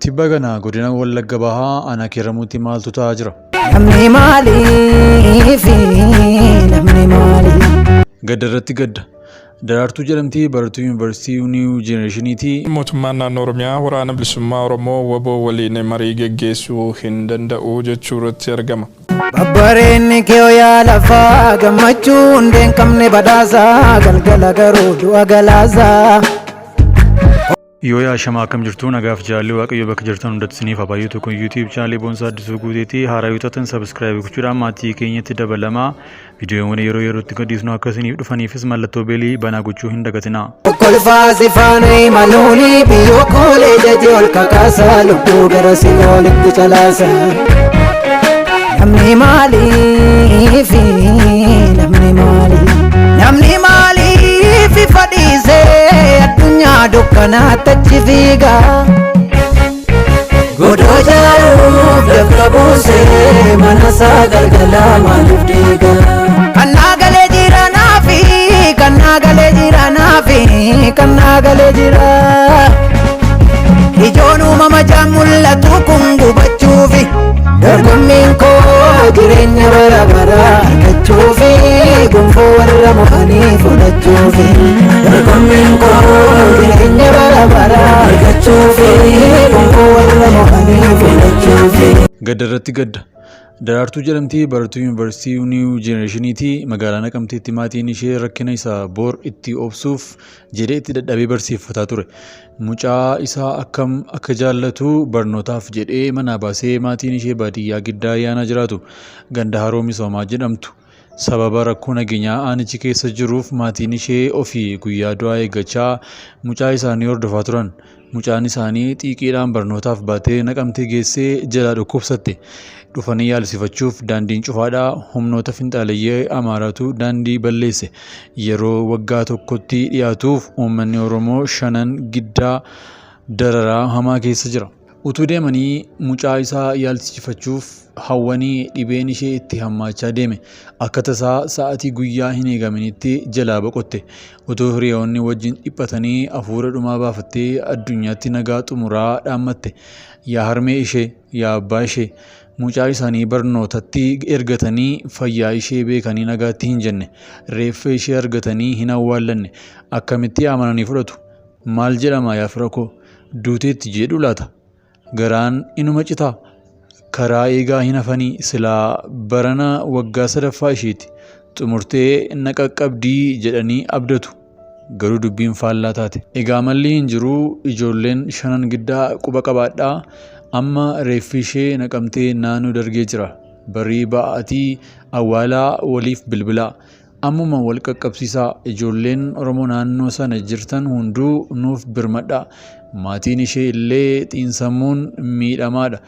Tibba kana godina Wallagga Bahaa ana Kiramuutti maaltu ta'aa jira? Namni maaliifi namni maali? Gadda irratti gadda. Daraartuu jedhamtii barattuu yuunivarsiitii Niw Jenereeshiniitii. Mootummaan naannoo Oromiyaa waraana bilisummaa Oromoo WBO waliin marii geggeessuu hin danda'u jechuu irratti argama. Babbareenni kee yaa lafaa gammachuu hundeen qabne badhaasaa galgala garuu du'a galaasaa. Yoo shama akkam jirtu nagaaf jaalli waaqayyo bakka jirtan hundatti isiniif habaayuu tokko YouTube channel Boonsaa Addisuu Guuteetii haaraa yoo taatan subscribe gochuudhaan maatii keenyatti dabalamaa viidiyoowwan yerootti gadhiisnu akka isiniif dhufaniifis mallattoo beelii banaa gochuu hin dagatinaa. Kolfaa sifaanii maluunii biyyoo koolee jajii ol kakaasaa lubbuu gara siloolitti calaasaa. Namni maaliifi namni maali? Namni maaliifi fadhiisee addunyaa dukkanaatti achi fiigaa. Godoo jaaluuf dafqa buusee manasaa galgalaa maaliif diigaa. Kannaa galee jira naafi kannaa galee jira naafi kannaa galee jira. Ijoon uumama jaan mul'atu kun gubachuufi. Dargommiin koo jireenya bara baraa argachuufi gonfoo warra mohanii fudhachuufi. Dargommiin koo jireenya bara baraa argachuufi gonfoo warra mohanii fudhachuufi. Gadda irratti gadda. Daraartuu jedhamtii barattuu yuunivarsiitii Niw Jenereeshiniitii magaalaa Naqamteetti maatiin ishee rakkina isaa bor itti obsuuf jedhee itti dadhabee barsiifataa ture. Mucaa isaa akkam akka jaallatu barnootaaf jedhee manaa baasee maatiin ishee baadiyyaa giddaa ayyaana jiraatu ganda haroo misoomaa jedhamtu. Sababa rakkoo nageenyaa aanichi keessa jiruuf maatiin ishee ofii guyyaa du'aa eeggachaa mucaa isaanii hordofaa turan. Mucaan isaanii xiiqiidhaan barnootaaf baatee Naqamtee geessee jalaa dhukkubsatte. Dhufanii yaalsifachuuf daandiin cufaadhaa humnoota finxaaleeyyii Amaaraatu daandii balleesse. Yeroo waggaa tokkotti dhiyaatuuf uummanni Oromoo shanan giddaa dararaa hamaa keessa jira. Utuu deemanii mucaa isaa yaalsifachuuf hawwanii dhibeen ishee itti hammaachaa deeme. Akka tasaa sa'aatii guyyaa hin eegaminitti jalaa boqotte. Utuu hiriyoonni wajjin dhiphatanii hafuura dhumaa baafattee addunyaatti nagaa xumuraa dhaammatte. Yaa harmee ishee, yaa abbaa ishee. Mucaa isaanii barnootatti ergatanii fayyaa ishee beekanii nagaatti hin jenne. Reeffa ishee argatanii hin awwaallanne. Akkamitti amananii fudhatu? Maal jedhama yaa fira koo? Duuteetti jedhu laata? Garaan inuma citaa? Karaa eegaa hin hafanii silaa barana waggaa sadaffaa isheeti. Xumurtee naqaqqabdii jedhanii abdatu. Garuu dubbiin faallaa taate. Egaa malli hin jiru ijoolleen shanan giddaa quba qabaadhaa. Amma reeffi ishee Naqamtee naannoo dargee jira. Barii ba'aatii awwaalaa waliif bilbilaa. Ammuma wal qaqqabsiisaa ijoolleen Oromoo naannoo sana jirtan hunduu nuuf birmadhaa. Maatiin ishee illee xiinsammuun miidhamaadha.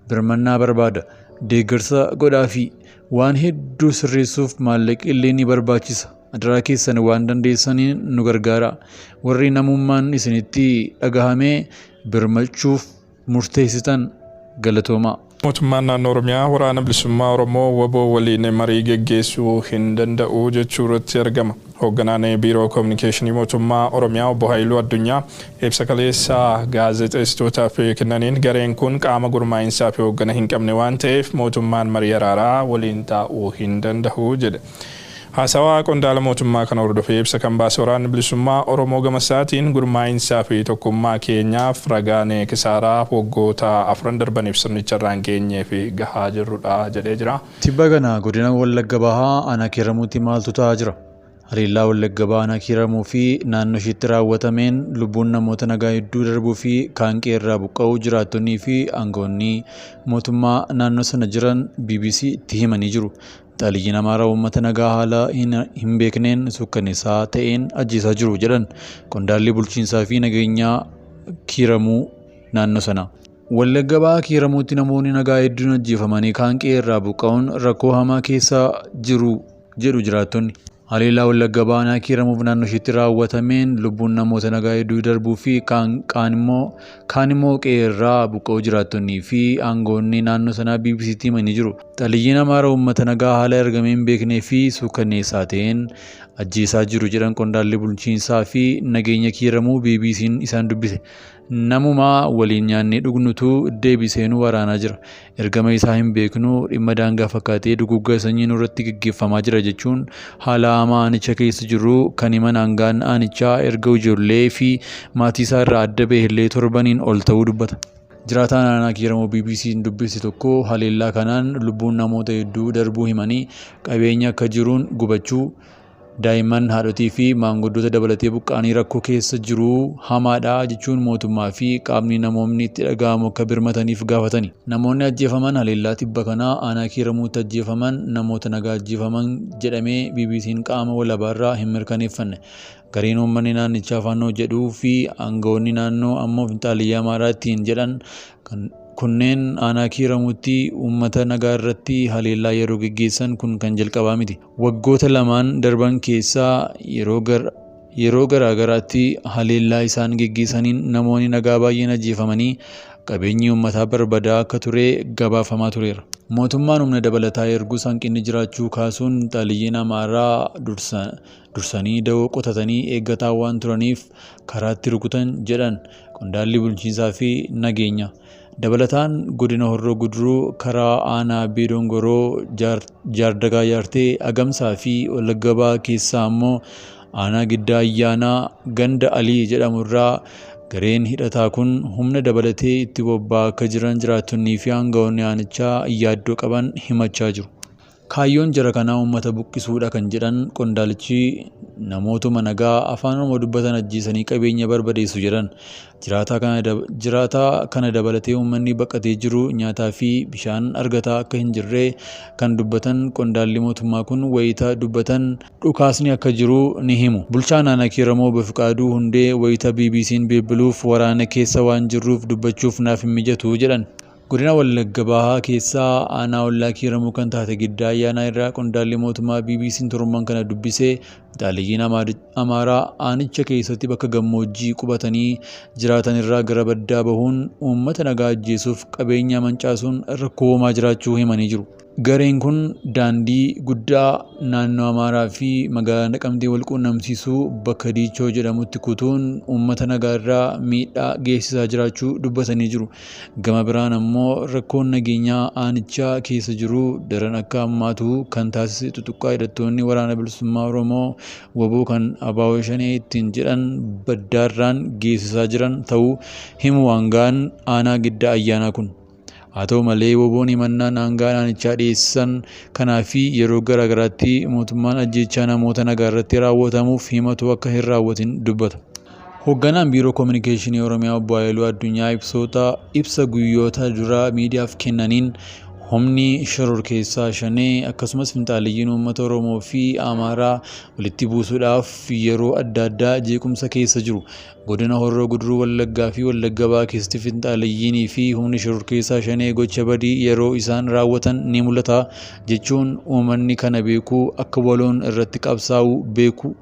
Birmannaa barbaada. Deeggarsa godhaafi waan hedduu sirreessuuf maallaqi illee ni barbaachisa. Adaraa keessan waan dandeessaniin nu gargaara. Warri namummaan isinitti dhagahamee birmachuuf murteessitan galatoomaa. Mootummaan naannoo Oromiyaa waraana bilisummaa Oromoo WBO waliin marii geggeessuu hin danda'u jechuu irratti argama. Hoogganaan biiroo koominikeeshinii mootummaa Oromiyaa obbo Haayiluu Addunyaa ibsa kaleessaa gaazexeessitootaaf kennaniin gareen kun qaama gurmaa'insaa fi hooggana hin qabne waan ta'eef mootummaan marii araaraa waliin taa'uu hin danda'u jedhe. Haasawaa qondaala mootummaa kana hordofee ibsa kan baase waraanni bilisummaa Oromoo gama isaatiin gurmaa'insaa fi tokkummaa keenyaaf ragaan kisaaraa waggoota 4 darbaniif sirnicharraan geenyee fi gahaa jirrudha jedhee jira. Tibba kana godina Wallagga Bahaa ana Kiramuutti maaltu ta'aa jira? Haleellaa Wallagga Bahaa ana Kiramuu fi naannoo isheetti raawwatameen lubbuun namoota nagaa hedduu darbuu fi kaanqee irraa buqqa'uu jiraattonnii fi aangawoonni mootummaa naannoo sana jiran BBC itti himanii jiru. Xaaliyiin Amaaraa uummata nagaa haala hin beekneen sukkanneessaa ta'een ajjeesaa jiru jedhan qondaalli bulchiinsaa fi nageenyaa Kiramuu naannoo sana. Wallagga Bahaa Kiramuutti namoonni nagaa hedduun ajjeefamanii kaanqee irraa buqqa'uun rakkoo hamaa keessa jiru jedhu jiraattonni. Haleellaa Wallagga Bahaa Kiramuuf naannoo isheetti raawwatameen lubbuun namoota nagaa hedduu darbuu fi kaan immoo qe'ee irraa buqqa'uu jiraattonnii fi aangawoonni naannoo sanaa BBC'tti himanii jiru. Xalayyiin Amaaraa uummata nagaa haala ergamee hin beeknee fi suukanneessaa ta'een ajjeesaa jiru jedhan qondaalli bulchiinsaa fi nageenya kiiramuu BBC'n isaan dubbise. Namuma waliin nyaannee dhugnutu deebiseenuu waraanaa jira. Ergama isaa hin beeknu dhimma daangaa fakkaatee duguggaa sanyii nurratti gaggeeffamaa jira jechuun haala hamaa aanicha keessa jiru kan himan aangaan aanichaa erga ijoollee fi maatii isaa irraa adda bahee torbaniin ol ta'uu dubbata. Jiraataan aanaa kiiramoo BBC'n dubbise tokko haleellaa kanaan lubbuun namoota hedduu darbuu himanii qabeenya akka jiruun gubachuu daa'imman haadhotii fi maanguddoota dabalatee buqqaanii rakkoo keessa jiru hamaadha jechuun mootummaa fi qaamni namoonni itti dhaga'amu akka birmataniif gaafatani. Namoonni ajjeefaman haleellaa tibba kanaa aanaa kiiramuutti ajjeefaman namoota nagaa ajjeefaman jedhamee BBC'n qaama walabaarraa hin mirkaneeffanne. Gareen uummanni naannichaa faannoo jedhuu fi aangawoonni naannoo ammoo Finxaaliyyaa Amaaraa ittiin jedhan kunneen aanaa kiiramuutti uummata nagaa irratti haleellaa yeroo gaggeessan kun kan jalqabaa miti. Waggoota lamaan darban keessaa yeroo garaagaraatti haleellaa isaan gaggeessaniin namoonni nagaa baay'een ajjeefamanii qabeenyi uummataa barbadaa akka ture gabaafamaa tureera. Mootummaan humna dabalataa ergus hanqinni jiraachuu kaasuun Xalayyiin Amaaraa dursanii da'oo qotatanii eeggataa waan turaniif karaatti rukutan jedhan qondaalli bulchiinsaa fi nageenya. Dabalataan godina Horroo Guduruu karaa aanaa Beedongoroo Jaardagaa Jaartee Agamsaa fi Wallagga Bahaa keessaa ammoo aanaa Giddaa Ayyaanaa ganda Alii jedhamurraa gareen hidhataa kun humna dabalatee itti bobba'aa akka jiran jiraattonnii fi aangawoonni aanichaa yaaddoo qaban himachaa jiru. Kaayyoon jara kanaa uummata buqqisuudha kan jedhan qondaalichi namootuma nagaa afaan Oromoo dubbatan ajjeesanii qabeenya barbadeessu jedhan. Jiraataa kana dabalatee uummanni baqatee jiru nyaataa fi bishaan argataa akka hin jirre kan dubbatan qondaalli mootummaa kun wayita dubbatan dhukaasni akka jiru ni himu. Bulchaan aanaa kiiramoo Bafiqaaduu Hundee wayita BBC'n bilbiluuf waraana keessa waan jirruuf dubbachuuf naaf hin mijatu jedhan. Godina Wallagga Bahaa keessaa aanaa ollaa kiiramuu kan taate Giddaa Ayyaanaa irraa qondaalli mootummaa BBC'n torban kana dubbisee Xalayyiin Amaaraa aanicha keessatti bakka gammoojjii qubatanii jiraatan irraa gara baddaa bahuun uummata nagaa ajjeesuuf qabeenya mancaasuun rakkoo homaa jiraachuu himanii jiru. Gareen kun daandii guddaa naannoo Amaaraa fi magaalaa Naqamtee wal quunnamsiisuu bakka Diichoo jedhamutti kutuun uummata nagaa irraa miidhaa geessisaa jiraachuu dubbatanii jiru. Gama biraan ammoo rakkoon nageenyaa aanichaa keessa jiru daran akka hammaatu kan taasise xuxuqqaa hidhattoonni waraana bilisummaa Oromoo waboo kan abaawoo shanee ittiin jedhan baddaarraan geessisaa jiran ta'uu himu aangaan aanaa Giddaa Ayyaanaa kun. Haa ta'u malee woboon himannaan aangaan aanichaa dhiyeessan kanaa fi yeroo garaagaraatti mootummaan ajjechaa namoota nagaa irratti raawwatamuuf himatu akka hin raawwatin dubbata. Hoogganaan Biiroo Kominikeeshinii Oromiyaa Obbo Haayiluu Addunyaa ibsa guyyoota duraa miidiyaaf kennaniin humni shororkeessaa shanee akkasumas finxaaliyyiin uummata Oromoo fi Amaaraa walitti buusuudhaaf yeroo adda addaa jeequmsa keessa jiru. Godina Horroo Guduruu Wallaggaa fi Wallagga Bahaa keessatti finxaaliyyiinii fi humni shororkeessaa shanee gocha badii yeroo isaan raawwatan ni mul'ata jechuun uummanni kana beekuu akka waloon irratti qabsaa'uu beekuu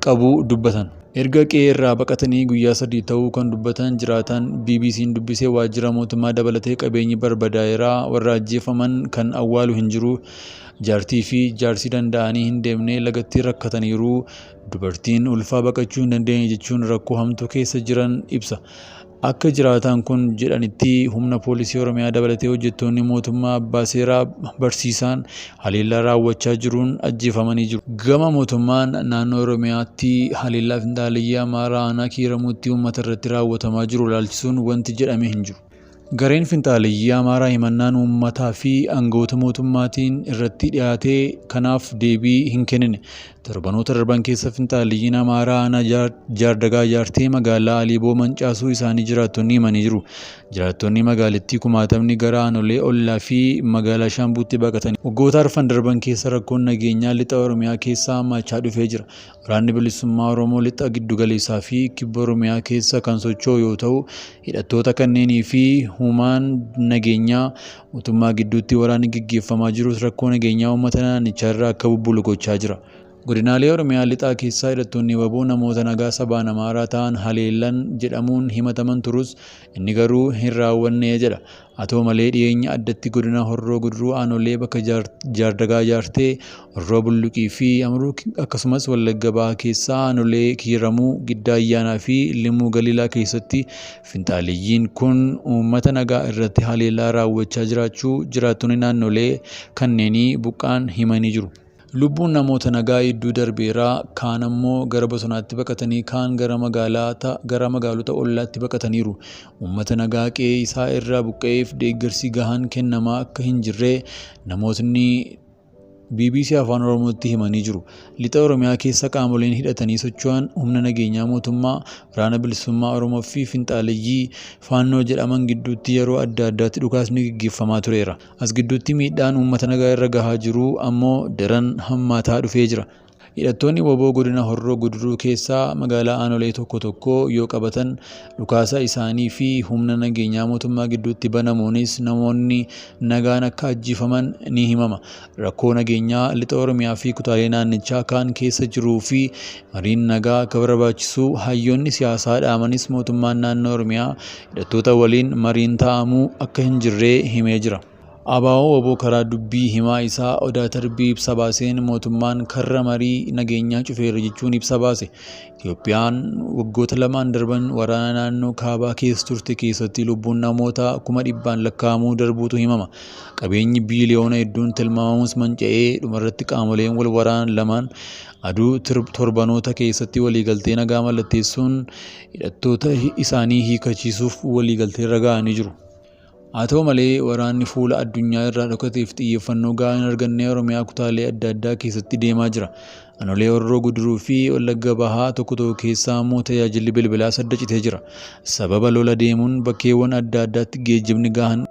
qabu dubbatan. Erga qe'ee irraa baqatanii guyyaa 3 ta'uu kan dubbatan jiraatan BBC'n dubbisee waajjira mootummaa dabalatee qabeenyi barbadaa'eeraa warra ajjeefaman kan awwaalu hin jiru. Jaartii fi jaarsii danda'anii hin deemne lagatti rakkataniiru. Dubartiin ulfaa baqachuu hin dandeenye jechuun rakkoo hamtuu keessa jiran ibsa. Akka jiraataan kun jedhanitti humna poolisii Oromiyaa dabalatee hojjettoonni mootummaa abbaa seeraa barsiisaan haleellaa raawwachaa jiruun ajjeefamanii jiru. Gama mootummaan naannoo Oromiyaatti haleellaa finxaaliyyii Amaaraa aanaa kiiramuutti uummata irratti raawwatamaa jiru ilaalchisuun wanti jedhame hin jiru. Gareen finxaaliyyii Amaaraa himannaan uummataa fi aangawoota mootummaatiin irratti dhiyaatee kanaaf deebii hin kennine. Torbanoota darban keessa finxaaliyyiin Amaaraa aanaa Jaardagaa Jaartee magaalaa Aliiboo mancaasuu isaanii jiraattonni himanii jiru. Jiraattonni magaalattii kumaatamni gara aanolee ollaa fi magaalaa Shaambuutti baqatanii. Waggoota arfan darban keessa rakkoon nageenyaa lixa Oromiyaa keessaa hammaachaa dhufee jira. Waraanni bilisummaa Oromoo lixa giddugaleessaa fi kibba Oromiyaa keessa kan socho'u yoo ta'u, hidhattoota kanneenii fi humaan nageenyaa mootummaa gidduutti waraanni gaggeeffamaa jirus rakkoo nageenyaa uummata naannichaa irraa akka bubbulu gochaa jira. Godinaalee Oromiyaa lixaa keessaa hidhattoonni WBO namoota nagaa sabaa namaaraa ta'an haleellan jedhamuun himataman turus inni garuu hin raawwanne jedha. Haa ta'u malee dhiyeenya addatti godina Horroo Guduruu aanolee bakka Jaardagaa Jaartee, Horroo Bulluqii fi Amruu akkasumas Wallagga Bahaa keessaa aanolee Kiiramuu, Giddaa Ayyaanaa fi Limuu Galiilaa keessatti finxaaliyyiin kun uummata nagaa irratti haleellaa raawwachaa jiraachuu jiraattonni naannolee kanneenii buqqaan himanii jiru. Lubbuun namoota nagaa hedduu darbeera. Kaan ammoo gara bosonaatti baqatanii kaan gara magaalota ollaatti baqataniiru. Uummata nagaa qe'ee isaa irraa buqqa'eef deeggarsi gahaan kennamaa akka hin jirre namootni BBC Afaan Oromootti himanii jiru. Lixa Oromiyaa keessa qaamoleen hidhatanii socho'an humna nageenyaa mootummaa, waraana bilisummaa Oromoo fi finxaaleyyii faannoo jedhaman gidduutti yeroo adda addaatti dhukaasni gaggeeffamaa tureera. As gidduutti miidhaan uummata nagaa irra gahaa jiru ammoo daran hammaataa dhufee jira. Hidhattoonni WBO godina Horroo Guduruu keessaa magaalaa aanolee tokko tokko yoo qabatan dhukaasa isaanii fi humna nageenyaa mootummaa gidduutti banamuunis namoonni nagaan akka ajjeefaman ni himama. Rakkoo nageenyaa lixa Oromiyaa fi kutaalee naannichaa kaan keessa jiruu fi mariin nagaa akka barbaachisu hayyoonni siyaasaa dhaamanis mootummaan naannoo Oromiyaa hidhattoota waliin mariin taa'amuu akka hin jirre himee jira. ABO WBO karaa dubbii himaa isaa Odaa Tarbii ibsa baaseen mootummaan karra marii nageenyaa cufeera jechuun ibsa baase. Itoophiyaan waggoota lamaan darban waraana naannoo kaabaa keessa turte keessatti lubbuun namoota 100,000 lakkaa'amuu darbuutu himama. Qabeenyi biiliyoona hedduun tilmaamamus manca'ee dhumarratti qaamoleen wal waraanan lamaan aduu torbanoota keessatti waliigaltee nagaa mallatteessuun hidhattoota isaanii hiikachiisuuf waliigaltee irra ga'anii jiru. Haa ta'u malee waraanni fuula addunyaa irraa dhokateef xiyyeeffannoo gahaa hin arganne Oromiyaa kutaalee adda addaa keessatti deemaa jira. Aanolee Horroo Guduruu fi Wallagga Bahaa tokko tokko keessaa immoo tajaajilli bilbilaa sadda citee jira. Sababa lola deemuun bakkeewwan adda addaatti geejjibni gahaan